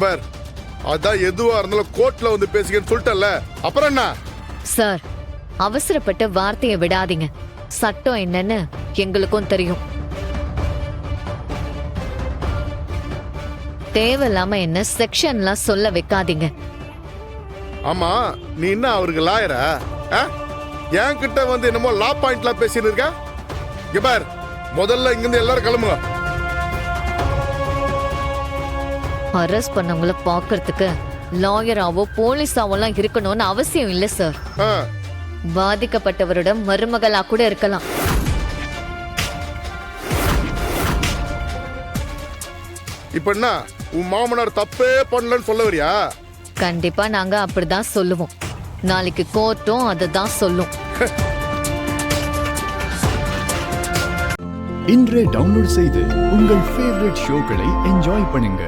பார், அதான் எதுவா இருந்தாலும் கோர்ட்ல வந்து பேசிக்கன்னு சொல்லிட்டல, அப்புறம் என்ன? சார், அவசரப்பட்ட வார்த்தையை விடாதீங்க. சட்டம் என்னன்னு எங்களுக்கும் தெரியும். தேவையில்லாம என்ன செக்ஷன்லாம் சொல்ல வைக்காதீங்க. ஆமா, நீ என்ன அவருக்கு லாயரா? என்கிட்ட வந்து என்னமோ லா பாயிண்ட்லாம் பேசின்னு இருக்க. இங்க பார், முதல்ல இங்கிருந்து எல்லாரும் கிளம்புங்க. அரெஸ்ட் பண்ணவங்கள பாக்குறதுக்கு லாயராவோ போலீஸாவோலாம் இருக்கணும்னு அவசியம் இல்ல சார். பாதிக்கப்பட்டவரோட மருமகளா கூட இருக்கலாம். இப்ப என்ன, உன் மாமனார் தப்பே பண்ணலன்னு சொல்ல வரியா? கண்டிப்பா நாங்க அப்படிதான் சொல்லுவோம். நாளைக்கு கோர்ட்டும் அததான் சொல்லும். இன்றே டவுன்லோட் செய்து உங்கள் ஃபேவரட் ஷோக்களை என்ஜாய் பண்ணுங்க.